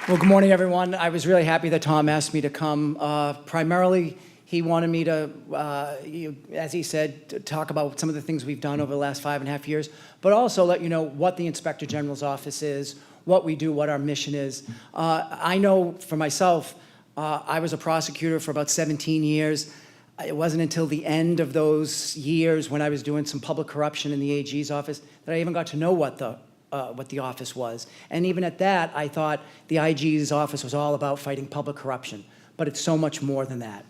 Well, good morning, everyone. I was really happy that Tom asked me to come. Primarily, he wanted me to, as he said, to talk about some of the things we've done over the last 5.5 years, but also let you know what the Inspector General's office is, what we do, what our mission is. I know for myself, I was a prosecutor for about 17 years. It wasn't until the end of those years when I was doing some public corruption in the AG's office that I even got to know what the office was. And even at that, I thought the IG's office was all about fighting public corruption, but it's so much more than that.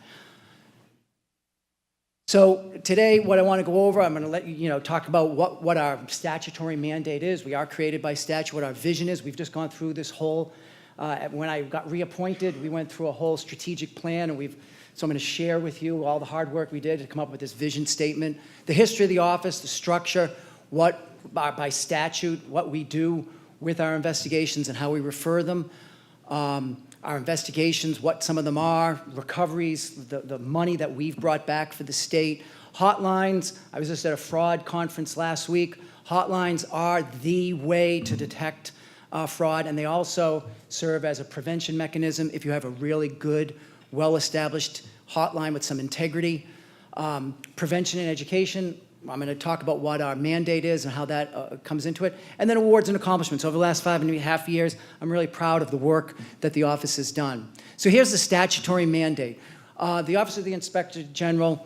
So today, what I want to go over, I'm going to let you talk about what our statutory mandate is. We are created by statute, what our vision is. We've just gone through this whole, when I got reappointed, we went through a whole strategic plan, and so I'm going to share with you all the hard work we did to come up with this vision statement, the history of the office, the structure, what by statute, what we do with our investigations and how we refer them, our investigations, what some of them are, recoveries, the money that we've brought back for the state, hotlines. I was just at a fraud conference last week. Hotlines are the way to detect fraud, and they also serve as a prevention mechanism if you have a really good, well-established hotline with some integrity. Prevention and education, I'm going to talk about what our mandate is and how that comes into it. And then awards and accomplishments. Over the last 5.5 years, I'm really proud of the work that the office has done. So here's the statutory mandate. The Office of the Inspector General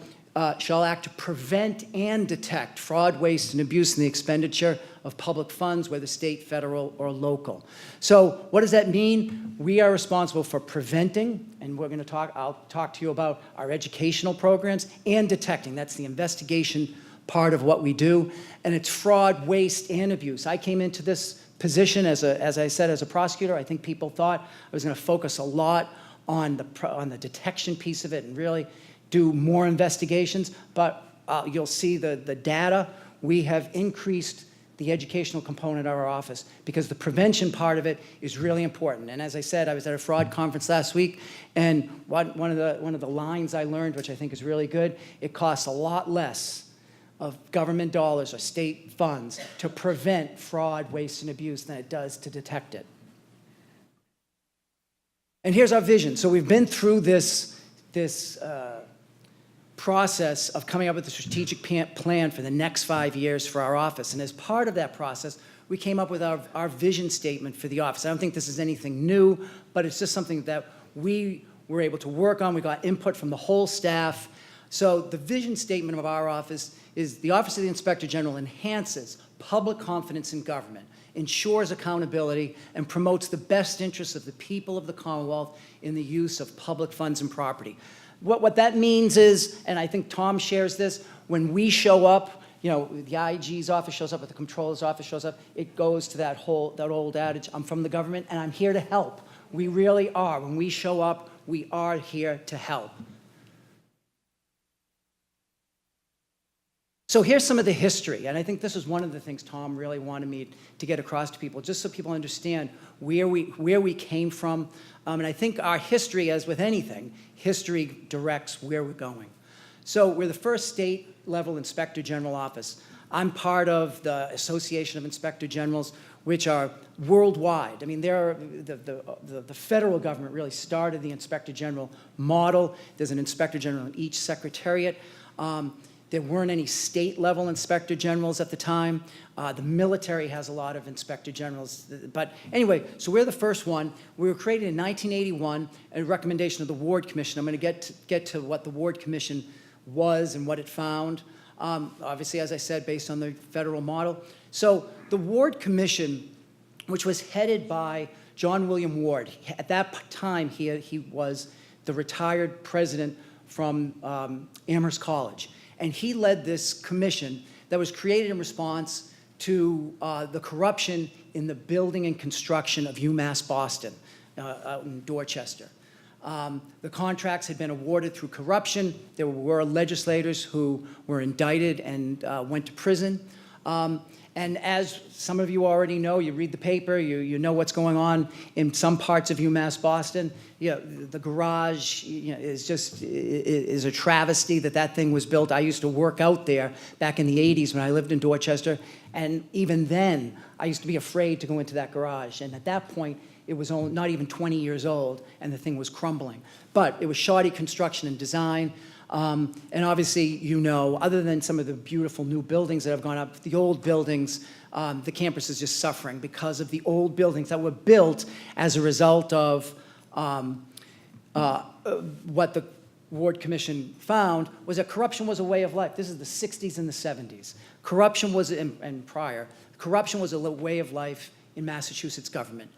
shall act to prevent and detect fraud, waste, and abuse in the expenditure of public funds, whether state, federal, or local. So what does that mean? We are responsible for preventing, and I'll talk to you about our educational programs, and detecting. That's the investigation part of what we do, and it's fraud, waste, and abuse. I came into this position as I said, as a prosecutor. I think people thought I was going to focus a lot on the detection piece of it and really do more investigations, but you'll see the data. We have increased the educational component of our office because the prevention part of it is really important. And as I said, I was at a fraud conference last week, and one of the lines I learned, which I think is really good, it costs a lot less of government dollars or state funds to prevent fraud, waste, and abuse than it does to detect it. And here's our vision. So we've been through this process of coming up with a strategic plan for the next 5 years for our office. And as part of that process, we came up with our vision statement for the office. I don't think this is anything new, but it's just something that we were able to work on. We got input from the whole staff. So the vision statement of our office is the Office of the Inspector General enhances public confidence in government, ensures accountability, and promotes the best interests of the people of the Commonwealth in the use of public funds and property. What that means is, and I think Tom shares this, when we show up, the IG's office shows up, or the Comptroller's office shows up, it goes to that old adage, I'm from the government and I'm here to help. We really are. When we show up, we are here to help. So here's some of the history, and I think this is one of the things Tom really wanted me to get across to people, just so people understand where we came from. And I think our history, as with anything, history directs where we're going. So we're the first state-level Inspector General office. I'm part of the Association of Inspector Generals, which are worldwide. I mean, the federal government really started the Inspector General model. There's an Inspector General in each secretariat. There weren't any state-level Inspector Generals at the time. The military has a lot of Inspector Generals. But anyway, so we're the first one. We were created in 1981 at a recommendation of the Ward Commission. I'm going to get to what the Ward Commission was and what it found. Obviously, as I said, based on the federal model. So the Ward Commission, which was headed by John William Ward, at that time he was the retired president from Amherst College. And he led this commission that was created in response to the corruption in the building and construction of UMass Boston out in Dorchester. The contracts had been awarded through corruption. There were legislators who were indicted and went to prison. And as some of you already know, you read the paper, you know what's going on in some parts of UMass Boston. The garage is a travesty that thing was built. I used to work out there back in the 80s when I lived in Dorchester, and even then, I used to be afraid to go into that garage. And at that point, it was not even 20 years old, and the thing was crumbling. But it was shoddy construction and design. And obviously, other than some of the beautiful new buildings that have gone up, the old buildings, the campus is just suffering because of the old buildings that were built as a result of what the Ward Commission found was that corruption was a way of life. This is the 60s and the 70s. Corruption was, and prior, corruption was a way of life in Massachusetts government.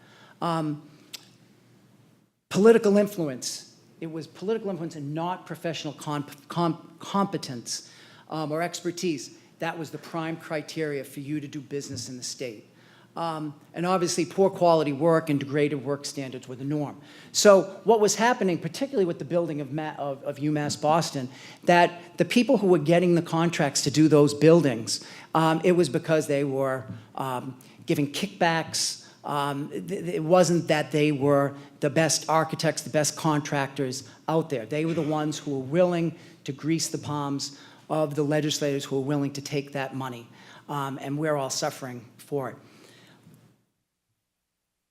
Political influence. It was political influence and not professional competence or expertise. That was the prime criteria for you to do business in the state. And obviously, poor quality work and degraded work standards were the norm. So what was happening, particularly with the building of UMass Boston, that the people who were getting the contracts to do those buildings, it was because they were giving kickbacks. It wasn't that they were the best architects, the best contractors out there. They were the ones who were willing to grease the palms of the legislators who were willing to take that money. And we're all suffering for it.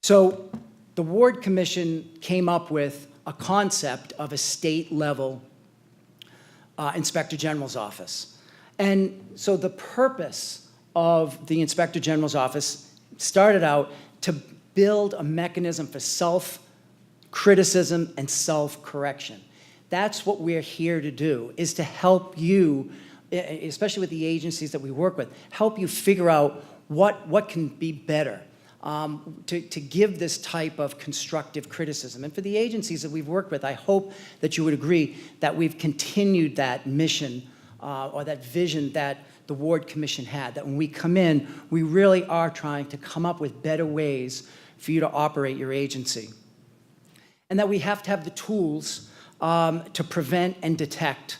So the Ward Commission came up with a concept of a state-level Inspector General's office. And so the purpose of the Inspector General's office started out to build a mechanism for self-criticism and self-correction. That's what we're here to do, is to help you, especially with the agencies that we work with, help you figure out what can be better, to give this type of constructive criticism. And for the agencies that we've worked with, I hope that you would agree that we've continued that mission or that vision that the Ward Commission had, that when we come in, we really are trying to come up with better ways for you to operate your agency. And that we have to have the tools to prevent and detect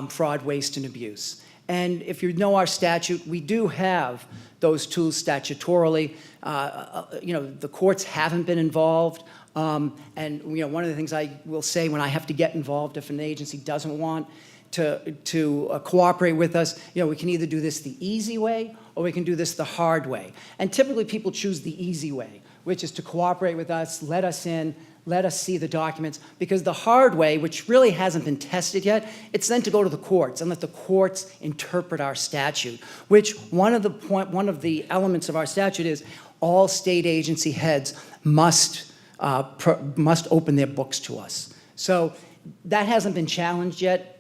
fraud, waste, and abuse. And if you know our statute, we do have those tools statutorily. The courts haven't been involved. And one of the things I will say when I have to get involved if an agency doesn't want to cooperate with us, we can either do this the easy way or we can do this the hard way. And typically people choose the easy way, which is to cooperate with us, let us in, let us see the documents, because the hard way, which really hasn't been tested yet, it's then to go to the courts and let the courts interpret our statute, which one of the elements of our statute is all state agency heads must open their books to us. So that hasn't been challenged yet.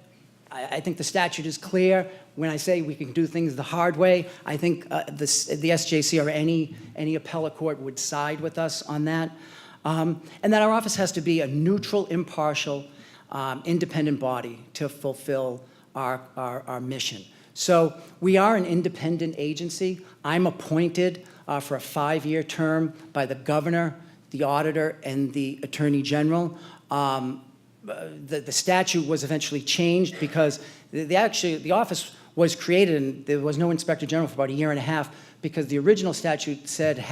I think the statute is clear. When I say we can do things the hard way, I think the SJC or any appellate court would side with us on that. And that our office has to be a neutral, impartial, independent body to fulfill our mission. So we are an independent agency. I'm appointed for a 5-year term by the governor, the auditor, and the attorney general. The statute was eventually changed because the office was created and there was no inspector general for about a year and a half because the original statute said there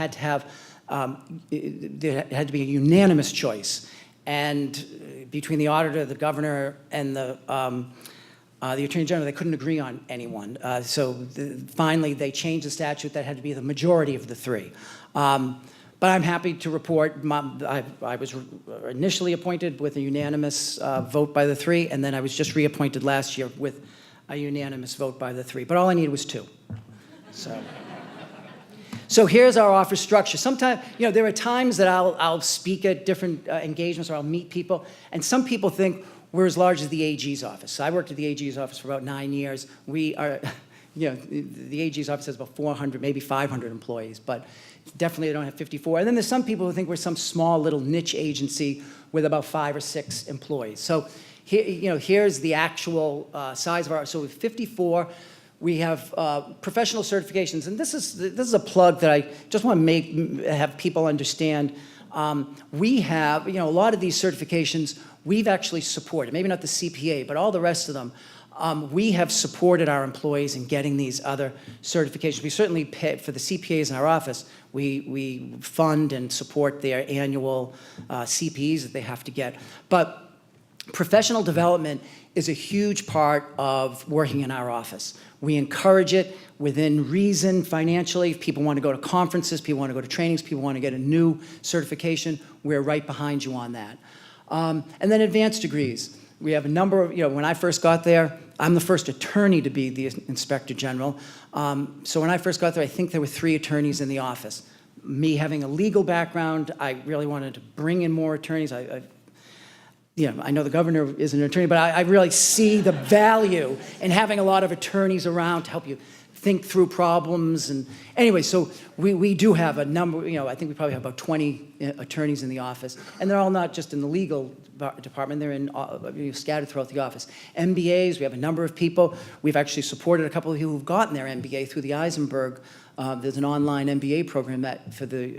had to be a unanimous choice, and between the auditor, the governor, and the attorney general, they couldn't agree on anyone. Finally, they changed the statute that had to be the majority of the three. But I'm happy to report I was initially appointed with a unanimous vote by the three, and then I was just reappointed last year with a unanimous vote by the three. But all I needed was 2. So here's our office structure. Sometimes, there are times that I'll speak at different engagements or I'll meet people, and some people think we're as large as the AG's office. So I worked at the AG's office for about 9 years. We are, the AG's office has about 400, maybe 500 employees, but definitely I don't have 54. And then there's some people who think we're some small little niche agency with about 5 or 6 employees. So here, here's the actual size of so with 54. We have professional certifications, and this is a plug that I just want to have people understand. We have, a lot of these certifications we've actually supported. Maybe not the CPA, but all the rest of them. We have supported our employees in getting these other certifications. We certainly pay for the CPAs in our office. We fund and support their annual CPEs that they have to get. But professional development is a huge part of working in our office. We encourage it within reason financially. If people want to go to conferences, people want to go to trainings, people want to get a new certification, we're right behind you on that. And then advanced degrees. We have a number of, when I first got there, I'm the first attorney to be the Inspector General. So when I first got there, I think there were 3 attorneys in the office. Me having a legal background, I really wanted to bring in more attorneys. I know the governor is an attorney, but I really see the value in having a lot of attorneys around to help you think through problems. And anyway, so we do have a number, I think we probably have about 20 attorneys in the office. And they're all not just in the legal department, they're in scattered throughout the office. MBAs, we have a number of people. We've actually supported a couple of people who've gotten their MBA through the Eisenberg. There's an online MBA program that through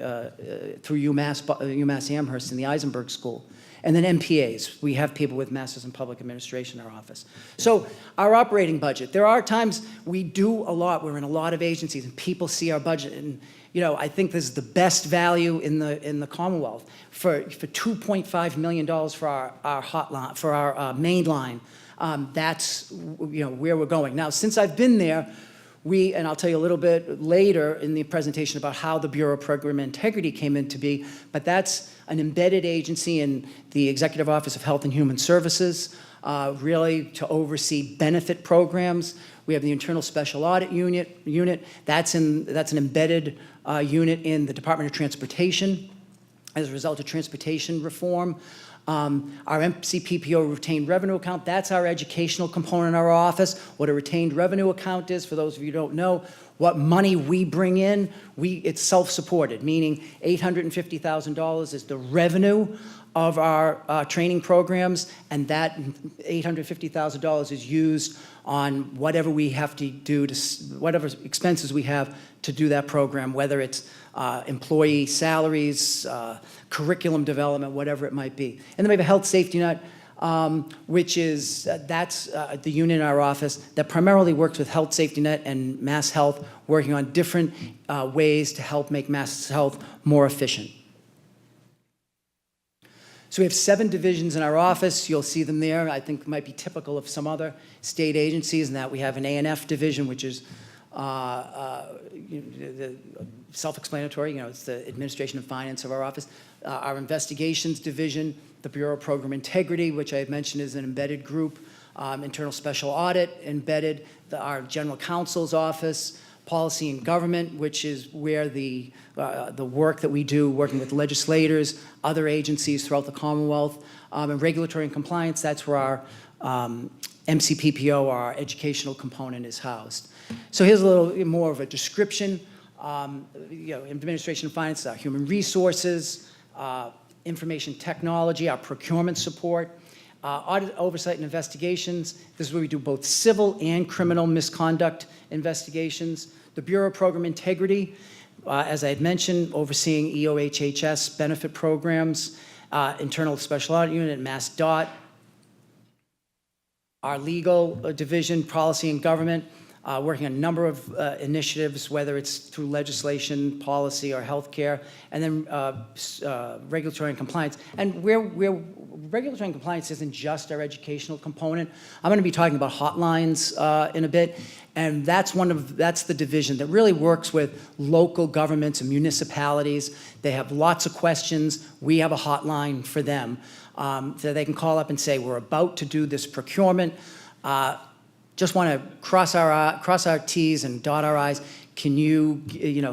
UMass Amherst in the Eisenberg School. And then MPAs. We have people with Masters in Public Administration in our office. So our operating budget. There are times we do a lot. We're in a lot of agencies, and people see our budget. And I think this is the best value in the Commonwealth for $2.5 million for our hotline, for our main line. That's where we're going now. Since I've been there, and I'll tell you a little bit later in the presentation about how the Bureau of Program Integrity came into being, but that's an embedded agency in the Executive Office of Health and Human Services, really to oversee benefit programs. We have the Internal Special Audit Unit. That's an embedded unit in the Department of Transportation as a result of transportation reform. Our MCPPO retained revenue account, that's our educational component in our office. What a retained revenue account is, for those of you who don't know, what money we bring in, it's self-supported, meaning $850,000 is the revenue of our training programs, and that $850,000 is used on whatever we have to do, whatever expenses we have to do that program, whether it's employee salaries, curriculum development, whatever it might be. And then we have a health safety net, which is, that's the unit in our office that primarily works with Health Safety Net and Mass Health, working on different ways to help make Mass Health more efficient. So we have 7 divisions in our office. You'll see them there. I think might be typical of some other state agencies, in that we have an A&F division, which is self-explanatory. It's the administration and finance of our office. Our investigations division, the Bureau of Program Integrity, which I had mentioned is an embedded group, internal special audit embedded, our general counsel's office, policy and government, which is where the work that we do, working with legislators, other agencies throughout the Commonwealth, and regulatory and compliance, that's where our MCPPO, our educational component, is housed. So here's a little more of a description. Administration and finance, our human resources, information technology, our procurement support, audit, oversight, and investigations. This is where we do both civil and criminal misconduct investigations. The Bureau of Program Integrity, as I had mentioned, overseeing EOHHS benefit programs, internal special audit unit, Mass DOT. Our legal division, policy and government, working on a number of initiatives, whether it's through legislation, policy, or healthcare, and then regulatory and compliance. And where regulatory and compliance isn't just our educational component. I'm going to be talking about Hotlines in a bit, and that's the division that really works with local governments and municipalities. They have lots of questions. We have a hotline for them, so they can call up and say, we're about to do this procurement. Just want to cross our T's and dot our I's. Can you,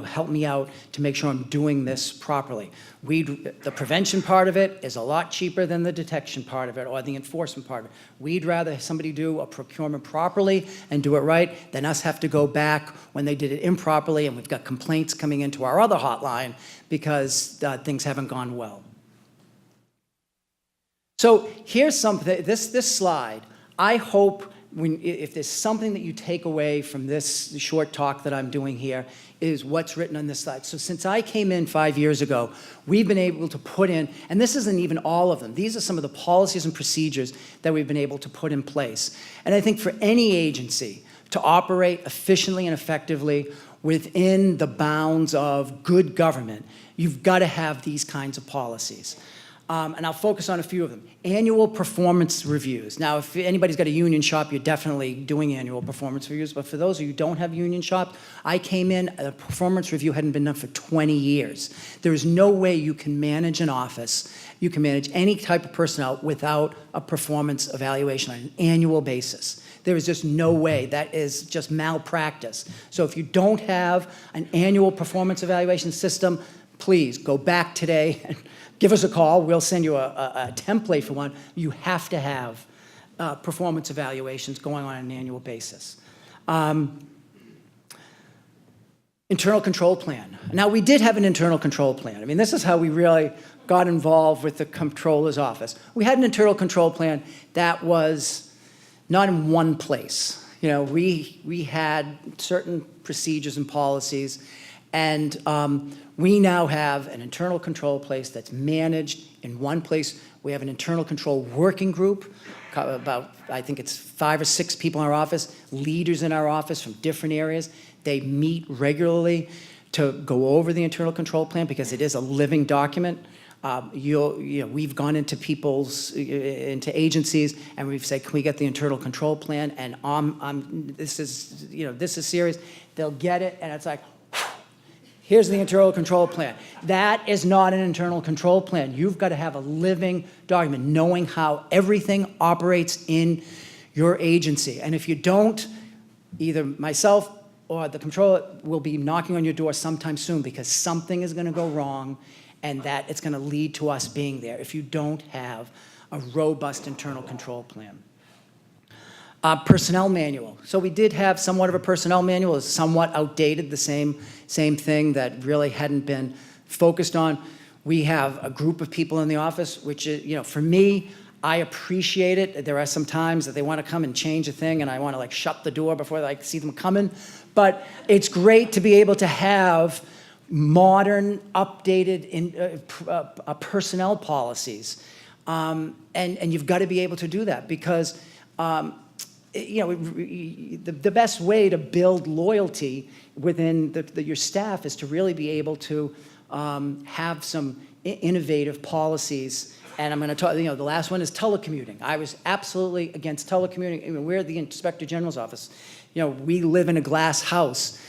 help me out to make sure I'm doing this properly? The prevention part of it is a lot cheaper than the detection part of it or the enforcement part of it. We'd rather somebody do a procurement properly and do it right than us have to go back when they did it improperly, and we've got complaints coming into our other hotline because things haven't gone well. So here's something, this slide, I hope if there's something that you take away from this short talk that I'm doing here, is what's written on this slide. So since I came in 5 years ago, we've been able to put in, and this isn't even all of them, these are some of the policies and procedures that we've been able to put in place. And I think for any agency to operate efficiently and effectively within the bounds of good government, you've got to have these kinds of policies. And I'll focus on a few of them. Annual performance reviews. Now, if anybody's got a union shop, you're definitely doing annual performance reviews. But for those of you who don't have union shop, I came in, a performance review hadn't been done for 20 years. There is no way you can manage an office, you can manage any type of personnel without a performance evaluation on an annual basis. There is just no way. That is just malpractice. So if you don't have an annual performance evaluation system, please go back today and give us a call. We'll send you a template for one. You have to have performance evaluations going on an annual basis. Internal control plan. Now, we did have an internal control plan. I mean, this is how we really got involved with the Comptroller's office. We had an internal control plan that was not in one place. You know, we had certain procedures and policies, and we now have an internal control place that's managed in one place. We have an internal control working group, about, I think it's 5 or 6 people in our office, leaders in our office from different areas. They meet regularly to go over the internal control plan because it is a living document. We've gone into into agencies, and we've said, can we get the internal control plan? And this is serious. They'll get it, and it's like, here's the internal control plan. That is not an internal control plan. You've got to have a living document, knowing how everything operates in your agency. And if you don't, either myself or the controller will be knocking on your door sometime soon because something is going to go wrong, and that it's going to lead to us being there if you don't have a robust internal control plan. Personnel manual. So we did have somewhat of a personnel manual. It's somewhat outdated, the same thing that really hadn't been focused on. We have a group of people in the office, which is, for me, I appreciate it. There are some times that they want to come and change a thing, and I want to like shut the door before I see them coming. But it's great to be able to have modern, updated personnel policies. And you've got to be able to do that because the best way to build loyalty within your staff is to really be able to have some innovative policies. And I'm going to talk, the last one is telecommuting. I was absolutely against telecommuting. I mean, we're the Inspector General's office. We live in a glass house.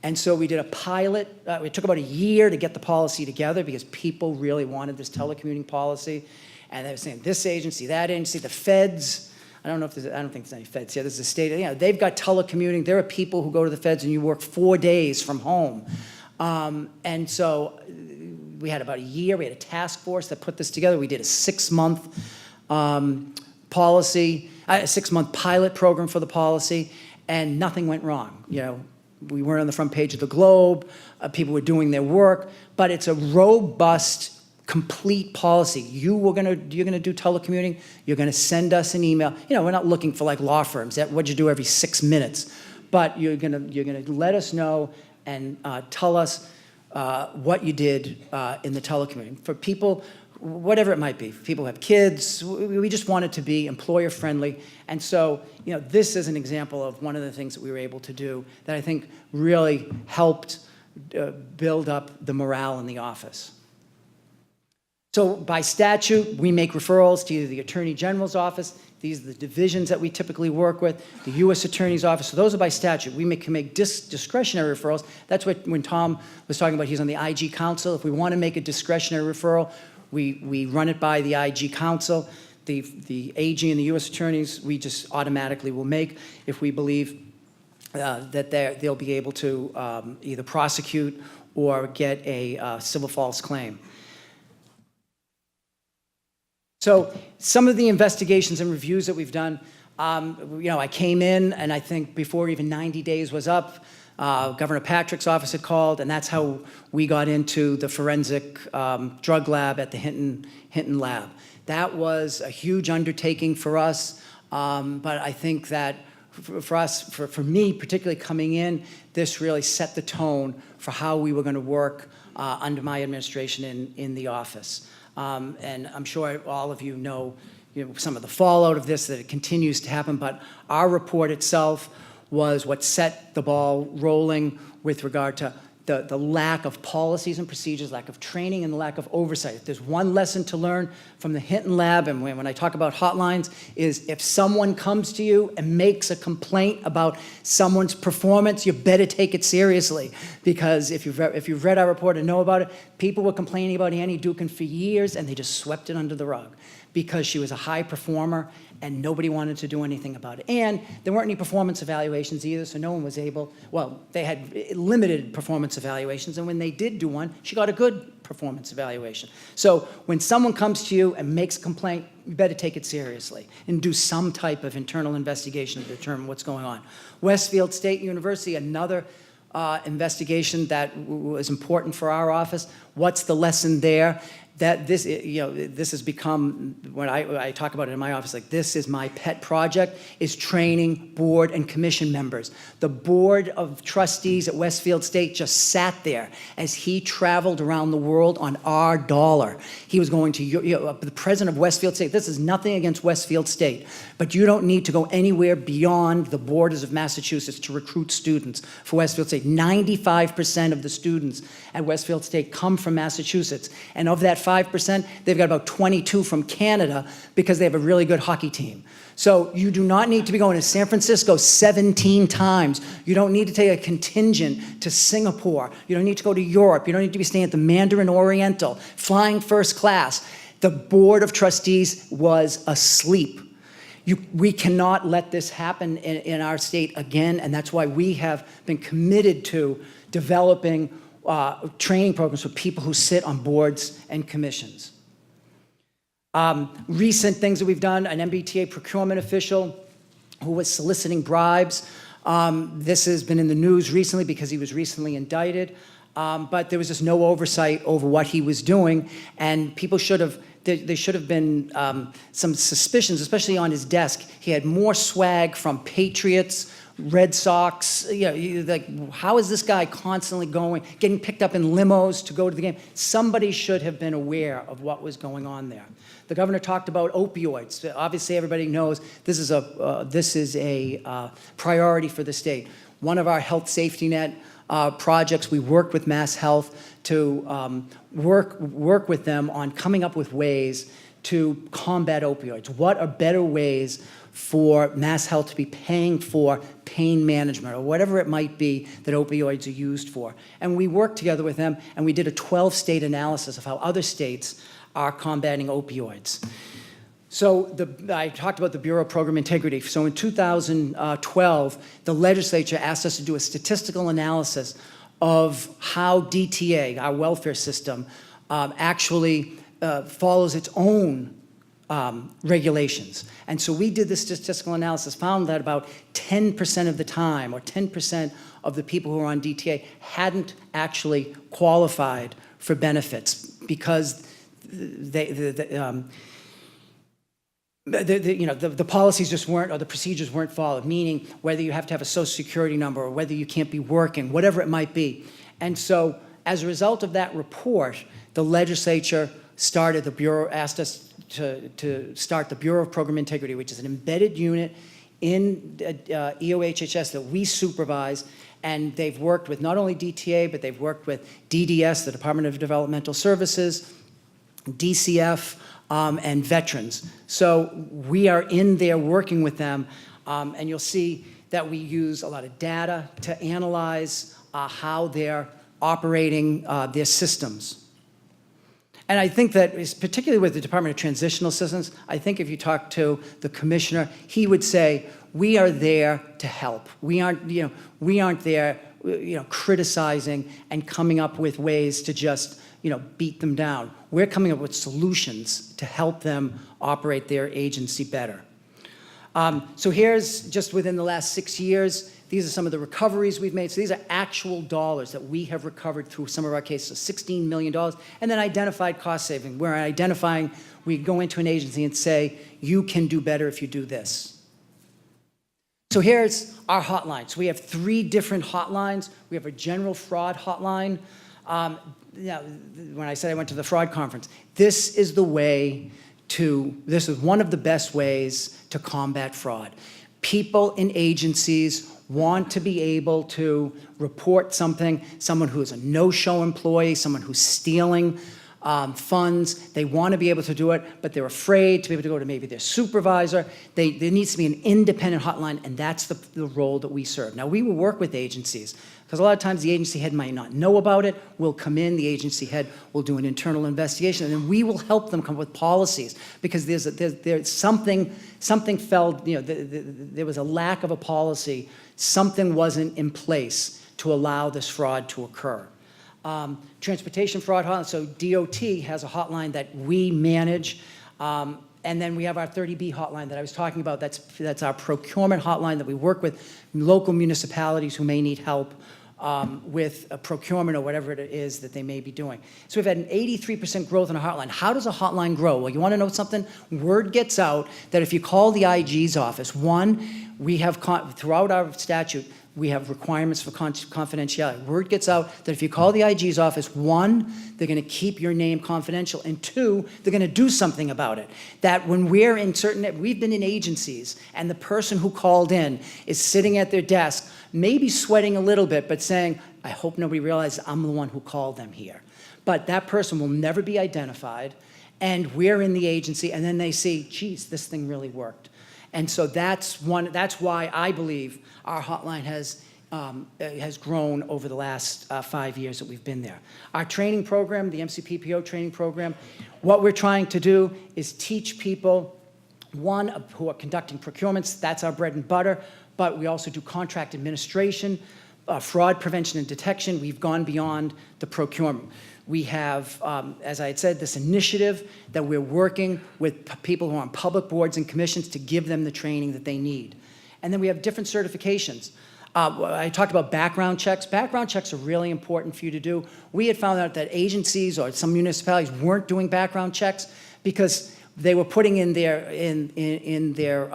And so we did a pilot. It took about a year to get the policy together because people really wanted this telecommuting policy. And they were saying this agency, that agency, the feds. I don't think there's any feds here. There's a state, they've got telecommuting. There are people who go to the feds and you work 4 days from home. And so we had about a year. We had a task force that put this together. We did a 6-month policy, a 6-month pilot program for the policy, and nothing went wrong. We weren't on the front page of the Globe. People were doing their work, but it's a robust, complete policy. You're gonna do telecommuting. You're gonna send us an email. We're not looking for like law firms. What'd you do every 6 minutes? But you're gonna let us know and tell us what you did in the telecommuting. For people, whatever it might be, if people have kids, we just want it to be employer friendly. And so, this is an example of one of the things that we were able to do that I think really helped build up the morale in the office. So by statute, we make referrals to either the Attorney General's office. These are the divisions that we typically work with, the U.S. Attorney's office. So those are by statute. We can make discretionary referrals. That's what, when Tom was talking about, he's on the IG Council. If we want to make a discretionary referral, we run it by the IG Council. The AG and the U.S. Attorneys, we just automatically will make if we believe that they'll be able to either prosecute or get a civil false claim. So some of the investigations and reviews that we've done, I came in, and I think before even 90 days was up, Governor Patrick's office had called, and that's how we got into the forensic drug lab at the Hinton lab. That was a huge undertaking for us, but I think that for us, for me particularly coming in, this really set the tone for how we were going to work under my administration in the office. And I'm sure all of you know some of the fallout of this, that it continues to happen, but our report itself was what set the ball rolling with regard to the lack of policies and procedures, lack of training, and the lack of oversight. If there's one lesson to learn from the Hinton Lab, and when I talk about hotlines, is if someone comes to you and makes a complaint about someone's performance, you better take it seriously. Because if you've read our report and know about it, people were complaining about Annie Dukin for years, and they just swept it under the rug because she was a high performer and nobody wanted to do anything about it. And there weren't any performance evaluations either, so no one was able, well, they had limited performance evaluations, and when they did do one, she got a good performance evaluation. So when someone comes to you and makes a complaint, you better take it seriously and do some type of internal investigation to determine what's going on. Westfield State University, another investigation that was important for our office. What's the lesson there? That this, this has become, when I talk about it in my office, like this is my pet project, is training board and commission members. The board of trustees at Westfield State just sat there as he traveled around the world on our dollar. He was going to, the president of Westfield State, this is nothing against Westfield State, but you don't need to go anywhere beyond the borders of Massachusetts to recruit students for Westfield State. 95% of the students at Westfield State come from Massachusetts, and of that 5%, they've got about 22 from Canada because they have a really good hockey team. So you do not need to be going to San Francisco 17 times. You don't need to take a contingent to Singapore. You don't need to go to Europe. You don't need to be staying at the Mandarin Oriental, flying first class. The Board of Trustees was asleep. We cannot let this happen in our state again, and that's why we have been committed to developing training programs for people who sit on boards and commissions. Recent things that we've done, an MBTA procurement official who was soliciting bribes. This has been in the news recently because he was recently indicted, but there was just no oversight over what he was doing, and people should have, there should have been some suspicions, especially on his desk. He had more swag from Patriots, Red Sox, like, how is this guy constantly getting picked up in limos to go to the game? Somebody should have been aware of what was going on there. The governor talked about opioids. Obviously, everybody knows this is a priority for the state. One of our health safety net projects, we worked with Mass Health to work with them on coming up with ways to combat opioids. What are better ways for Mass Health to be paying for pain management or whatever it might be that opioids are used for? And we worked together with them, and we did a 12-state analysis of how other states are combating opioids. So I talked about the Bureau of Program Integrity. So in 2012, the legislature asked us to do a statistical analysis of how DTA, our welfare system, actually follows its own regulations. And so we did this statistical analysis, found that about 10% of the time, or 10% of the people who are on DTA hadn't actually qualified for benefits because the policies just weren't, or the procedures weren't followed, meaning whether you have to have a social security number or whether you can't be working, whatever it might be. And so as a result of that report, the legislature started, the Bureau asked us to start the Bureau of Program Integrity, which is an embedded unit in EOHHS that we supervise, and they've worked with not only DTA, but they've worked with DDS, the Department of Developmental Services, DCF, and veterans. So we are in there working with them, and you'll see that we use a lot of data to analyze how they're operating their systems. And I think that, particularly with the Department of Transitional Assistance, I think if you talk to the commissioner, he would say, we are there to help. We aren't there, criticizing and coming up with ways to just, beat them down. We're coming up with solutions to help them operate their agency better. So here's just within the last 6 years, these are some of the recoveries we've made. So these are actual dollars that we have recovered through some of our cases, so $16 million, and then identified cost saving. We're identifying, we go into an agency and say, you can do better if you do this. So here's our hotline. So we have 3 different hotlines. We have a general fraud hotline. When I said I went to the fraud conference, this is one of the best ways to combat fraud. People in agencies want to be able to report someone who is a no-show employee, someone who's stealing funds. They want to be able to do it, but they're afraid to be able to go to maybe their supervisor. There needs to be an independent hotline, and that's the role that we serve. Now, we will work with agencies, because a lot of times the agency head might not know about it. We'll come in, the agency head will do an internal investigation, and then we will help them come up with policies, because there's something fell, there was a lack of a policy. Something wasn't in place to allow this fraud to occur. Transportation fraud hotline, so DOT has a hotline that we manage, and then we have our 30B hotline that I was talking about. That's our procurement hotline that we work with local municipalities who may need help with a procurement or whatever it is that they may be doing. So we've had an 83% growth in a hotline. How does a hotline grow? Well, you want to know something? Word gets out that if you call the IG's office, we have, throughout our statute, we have requirements for confidentiality. Word gets out that if you call the IG's office, 1, they're going to keep your name confidential, and 2, they're going to do something about it. That when we've been in agencies, and the person who called in is sitting at their desk, maybe sweating a little bit, but saying, I hope nobody realizes I'm the one who called them here. But that person will never be identified, and we're in the agency, and then they see, geez, this thing really worked. And so that's why I believe our hotline has grown over the last 5 years that we've been there. Our training program, the MCPPO training program, what we're trying to do is teach people, who are conducting procurements, that's our bread and butter, but we also do contract administration, fraud prevention and detection. We've gone beyond the procurement. We have, as I had said, this initiative that we're working with people who are on public boards and commissions to give them the training that they need. And then we have different certifications. I talked about background checks. Background checks are really important for you to do. We had found out that agencies or some municipalities weren't doing background checks because they were putting in their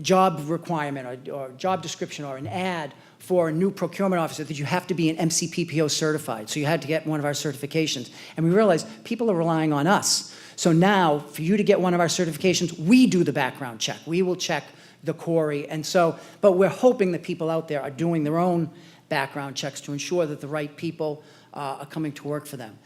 job requirement or job description or an ad for a new procurement officer that you have to be an MCPPO certified. So you had to get one of our certifications. And we realized people are relying on us. So now, for you to get one of our certifications, we do the background check. We will check the query. And so, but we're hoping that people out there are doing their own background checks to ensure that the right people are coming to work for them.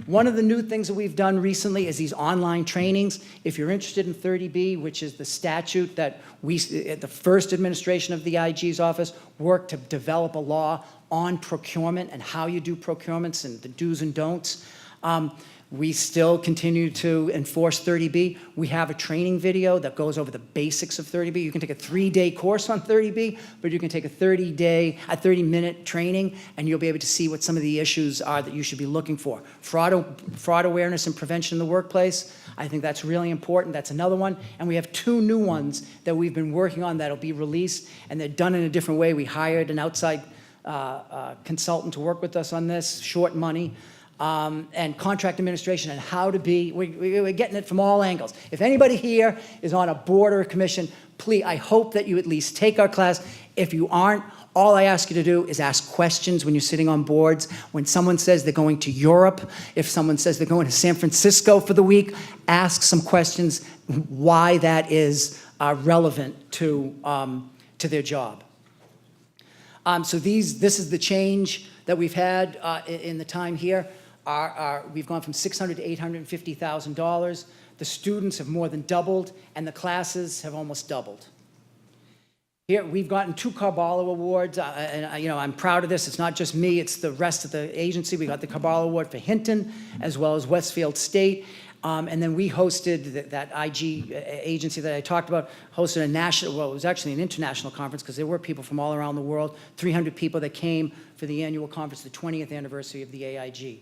One of the new things that we've done recently is these online trainings. If you're interested in 30B, which is the statute that we, at the first administration of the IG's office, worked to develop a law on procurement and how you do procurements and the do's and don'ts. We still continue to enforce 30B. We have a training video that goes over the basics of 30B. You can take a 3-day course on 30B, but you can take a 30-minute training, and you'll be able to see what some of the issues are that you should be looking for. Fraud awareness and prevention in the workplace, I think that's really important. That's another one. And we have 2 new ones that we've been working on that'll be released, and they're done in a different way. We hired an outside consultant to work with us on this, short money. And contract administration and how to be, we're getting it from all angles. If anybody here is on a board or a commission, please, I hope that you at least take our class. If you aren't, all I ask you to do is ask questions when you're sitting on boards. When someone says they're going to Europe, if someone says they're going to San Francisco for the week, ask some questions why that is relevant to their job. So this is the change that we've had in the time here. We've gone from $600,000 to $850,000. The students have more than doubled, and the classes have almost doubled. Here, we've gotten 2 Carballo Awards, and I'm proud of this. It's not just me, it's the rest of the agency. We got the Carballo Award for Hinton, as well as Westfield State. And then we hosted, that IG agency that I talked about, hosted a national, well, it was actually an international conference because there were people from all around the world, 300 people that came for the annual conference, the 20th anniversary of the AIG.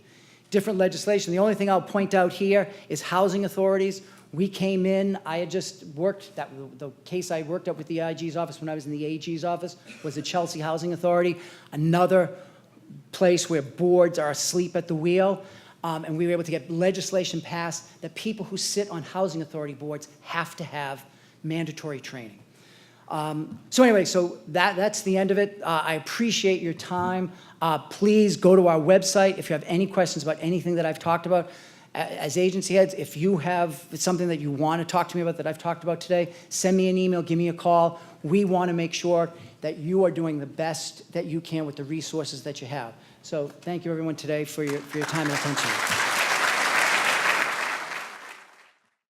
Different legislation. The only thing I'll point out here is housing authorities. We came in, I had just worked, the case I worked up with the IG's office when I was in the AG's office was the Chelsea Housing Authority, another place where boards are asleep at the wheel. And we were able to get legislation passed that people who sit on housing authority boards have to have mandatory training. So anyway, that's the end of it. I appreciate your time. Please go to our website if you have any questions about anything that I've talked about. As agency heads, if you have something that you want to talk to me about that I've talked about today, send me an email, give me a call. We want to make sure that you are doing the best that you can with the resources that you have. So thank you, everyone, today for your time and attention.